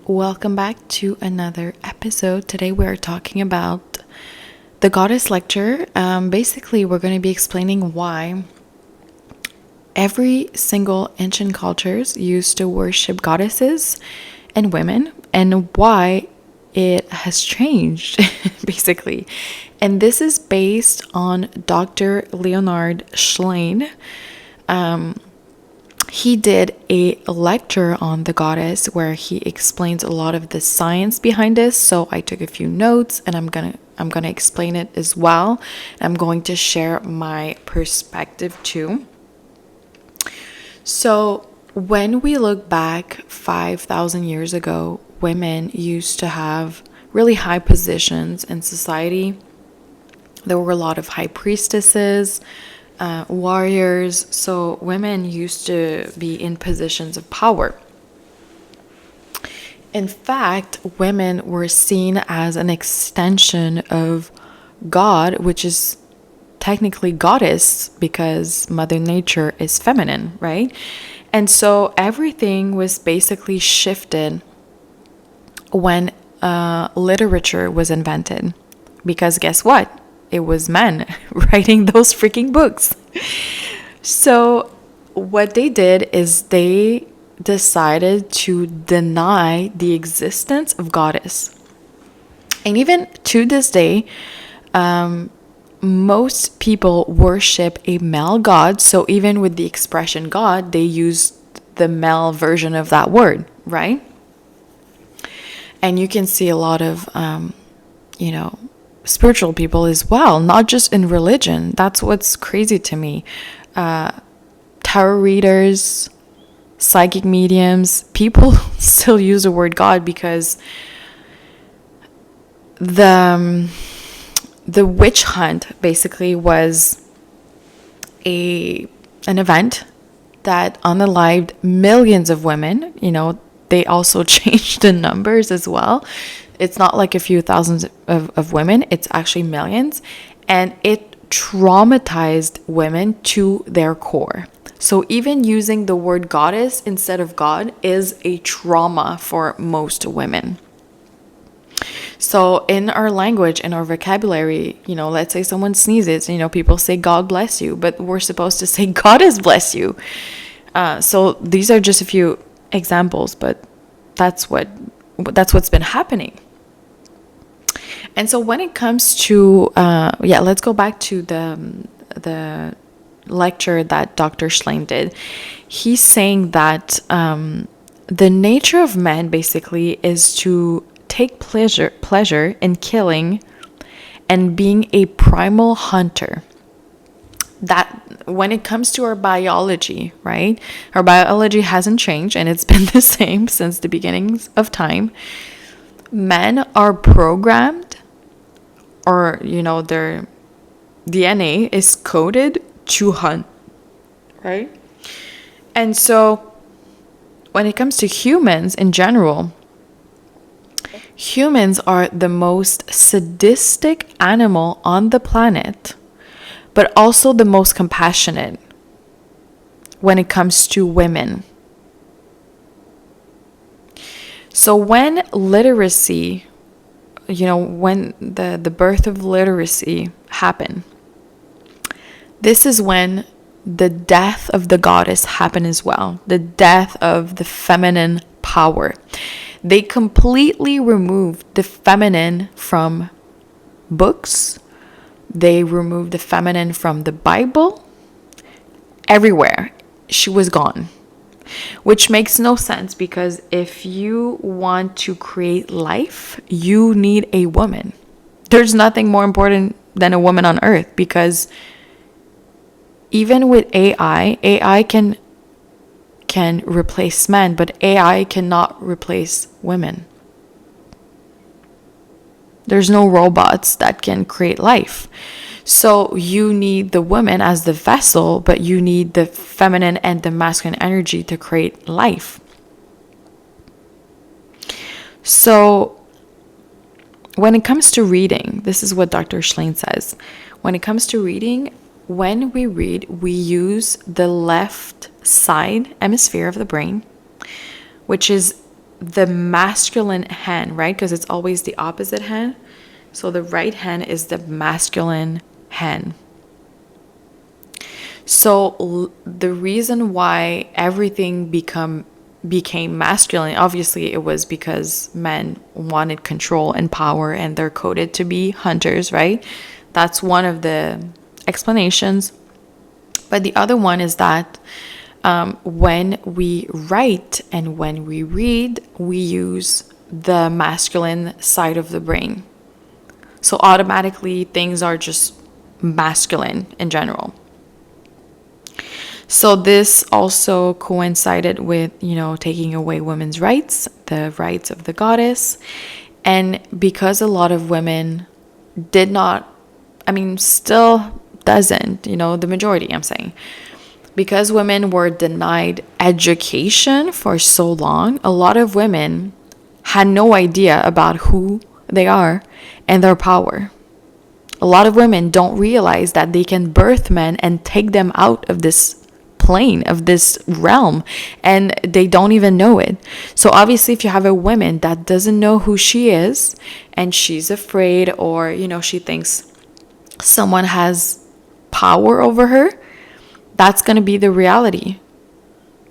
Welcome back to another episode. Today we're talking about the goddess lecture. Basically, we're going to be explaining why every single ancient cultures used to worship goddesses and women and why it has changed, basically. And this is based on Dr. Leonard Schlein. He did a lecture on the goddess where he explains a lot of the science behind this. So I took a few notes and I'm gonna explain it as well. I'm going to share my perspective too. So when we look back 5,000 years ago, women used to have really high positions in society. There were a lot of high priestesses, warriors, so women used to be in positions of power. In fact, women were seen as an extension of God, which is technically goddess because Mother Nature is feminine, right? And so everything was basically shifted when literature was invented. Because guess what? It was men writing those freaking books. So what they did is they decided to deny the existence of goddess. And even to this day, most people worship a male god. So even with the expression God, they use the male version of that word, right? And you can see a lot of, spiritual people as well, not just in religion. That's what's crazy to me. Tarot readers, psychic mediums, people still use the word God because the witch hunt basically was an event that unalived millions of women. They also changed the numbers as well. It's not like a few thousands of women, it's actually millions. And it traumatized women to their core. So even using the word goddess instead of God is a trauma for most women. So in our language, in our vocabulary, let's say someone sneezes, people say God bless you, but we're supposed to say Goddess bless you. So these are just a few examples, but that's what's been happening. And so when it comes to let's go back to the lecture that Dr. Schlein did. He's saying that the nature of men basically is to take pleasure in killing and being a primal hunter. That when it comes to our biology, right? Our biology hasn't changed and it's been the same since the beginnings of time. Men are programmed, or their DNA is coded to hunt, right? And so when it comes to humans in general, humans are the most sadistic animal on the planet, but also the most compassionate when it comes to women. So when literacy, when the birth of literacy happened, this is when the death of the goddess happened as well. The death of the feminine power. They completely removed the feminine from books. They removed the feminine from the Bible. Everywhere. She was gone. Which makes no sense because if you want to create life, you need a woman. There's nothing more important than a woman on earth because even with AI can replace men, but AI cannot replace women. There's no robots that can create life. So you need the woman as the vessel, but you need the feminine and the masculine energy to create life. So when it comes to reading, this is what Dr. Schlein says. When it comes to reading, when we read, we use the left side hemisphere of the brain, which is the masculine hand, right? Because it's always the opposite hand. So the right hand is the masculine hand. So the reason why everything became masculine, obviously it was because men wanted control and power, and they're coded to be hunters, right? That's one of the explanations. But the other one is that when we write and when we read, we use the masculine side of the brain. So automatically things are just masculine in general. So this also coincided with, taking away women's rights, the rights of the goddess. And because a lot of women did not, still doesn't, the majority, I'm saying, because women were denied education for so long, a lot of women had no idea about who they are and their power. A lot of women don't realize that they can birth men and take them out of this plane, of this realm, and they don't even know it. So obviously, if you have a woman that doesn't know who she is and she's afraid, or she thinks someone has power over her, that's going to be the reality,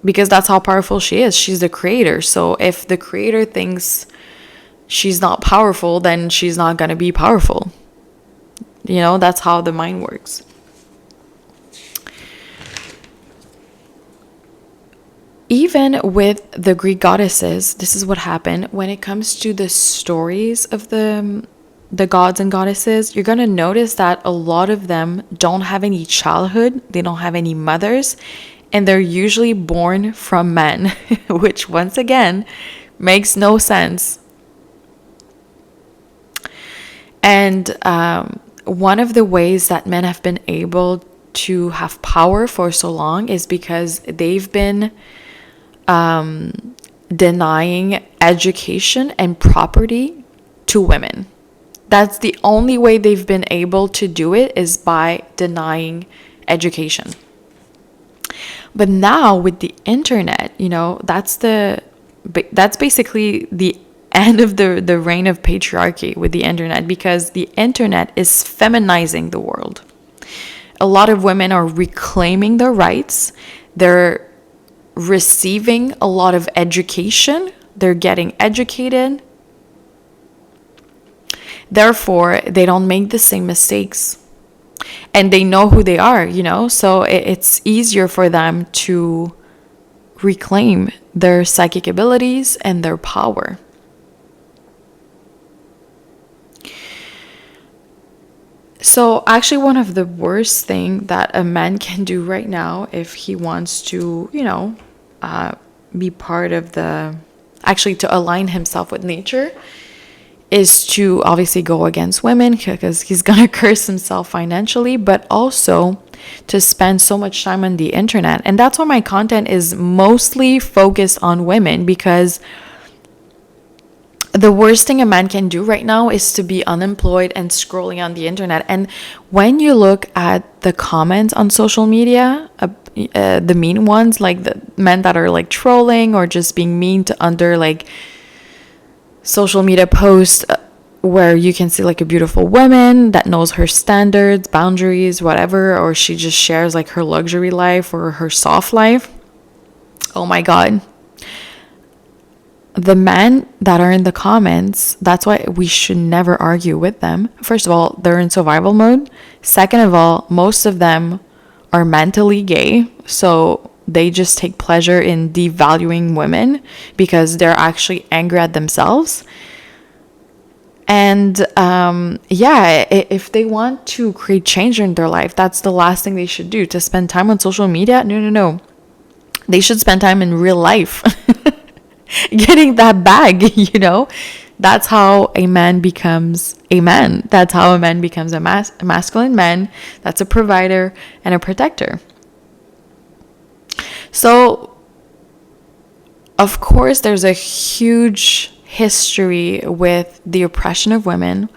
because that's how powerful she is. She's the creator. So if the creator thinks she's not powerful, then she's not going to be powerful. That's how the mind works. Even with the Greek goddesses, this is what happened. When it comes to the stories of the gods and goddesses, you're going to notice that a lot of them don't have any childhood. They don't have any mothers. And they're usually born from men, which once again makes no sense. And one of the ways that men have been able to have power for so long is because they've been denying education and property to women. That's the only way they've been able to do it, is by denying education. But now with the internet, that's basically the end of the reign of patriarchy with the internet, because the internet is feminizing the world. A lot of women are reclaiming their rights. They're receiving a lot of education. They're getting educated. Therefore, they don't make the same mistakes. And they know who they are, so it's easier for them to reclaim their psychic abilities and their power. So actually, one of the worst thing that a man can do right now, if he wants to, be part of to align himself with nature, is to obviously go against women, because he's going to curse himself financially, but also to spend so much time on the internet. And that's why my content is mostly focused on women, because the worst thing a man can do right now is to be unemployed and scrolling on the internet. And when you look at the comments on social media, the mean ones, like the men that are like trolling or just being mean to under like social media posts, where you can see like a beautiful woman that knows her standards, boundaries, whatever, or she just shares like her luxury life or her soft life. Oh my God. The men that are in the comments, that's why we should never argue with them. First of all, they're in survival mode. Second of all, most of them are mentally gay. So they just take pleasure in devaluing women because they're actually angry at themselves. And if they want to create change in their life, that's the last thing they should do. To spend time on social media? No. They should spend time in real life. Getting that bag, that's how a man becomes a man. That's how a man becomes a masculine man. That's a provider and a protector. So, of course, there's a huge history with the oppression of women.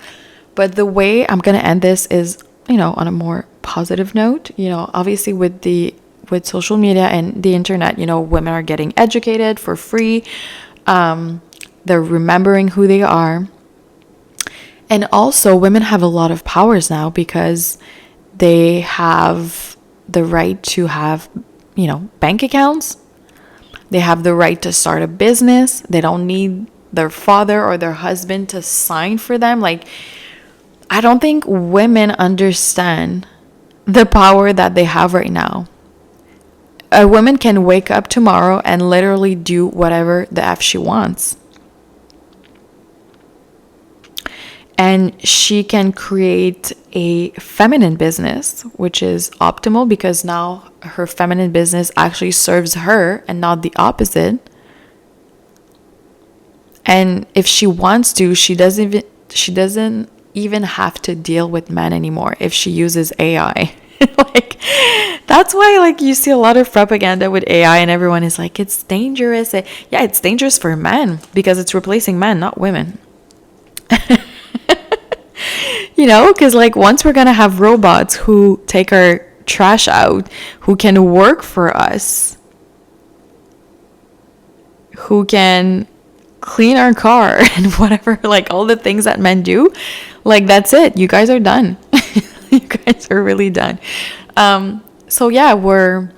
But the way I'm going to end this is, on a more positive note. Obviously with social media and the internet, women are getting educated for free. They're remembering who they are. And also, women have a lot of powers now because they have the right to have, bank accounts. They have the right to start a business. They don't need their father or their husband to sign for them. Like, I don't think women understand the power that they have right now. A woman can wake up tomorrow and literally do whatever the F she wants. And she can create a feminine business, which is optimal because now her feminine business actually serves her and not the opposite. And if she wants to, she doesn't even have to deal with men anymore if she uses AI. Like, that's why, like, you see a lot of propaganda with AI and everyone is like, it's dangerous. Yeah, it's dangerous for men because it's replacing men, not women. Because like once we're gonna have robots who take our trash out, who can work for us, who can clean our car and whatever, like all the things that men do, like that's it. You guys are done. You guys are really done. So yeah, we're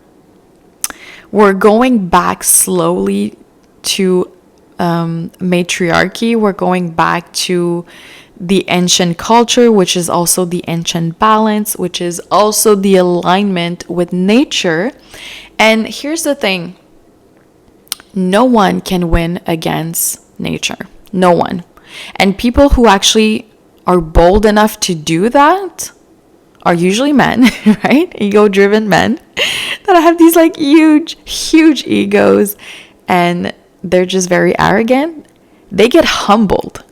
going back slowly to matriarchy. We're going back to the ancient culture, which is also the ancient balance, which is also the alignment with nature. And here's the thing. No one can win against nature. No one. And people who actually are bold enough to do that are usually men, right? Ego-driven men that have these like huge egos and they're just very arrogant. They get humbled.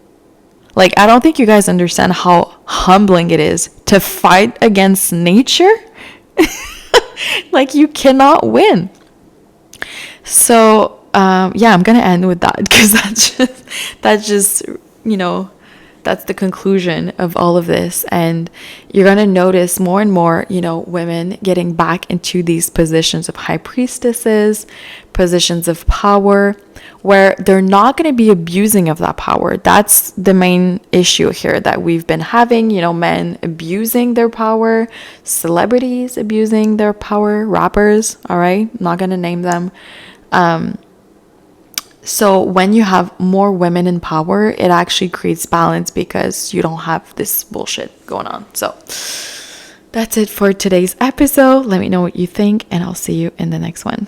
Like, I don't think you guys understand how humbling it is to fight against nature. Like, you cannot win. So, yeah, I'm going to end with that because that's just, that's the conclusion of all of this. And you're going to notice more and more, women getting back into these positions of high priestesses, positions of power, where they're not going to be abusing of that power. That's the main issue here that we've been having, men abusing their power, celebrities abusing their power, rappers, all right? I'm not going to name them. So when you have more women in power, it actually creates balance because you don't have this bullshit going on. So that's it for today's episode. Let me know what you think, and I'll see you in the next one.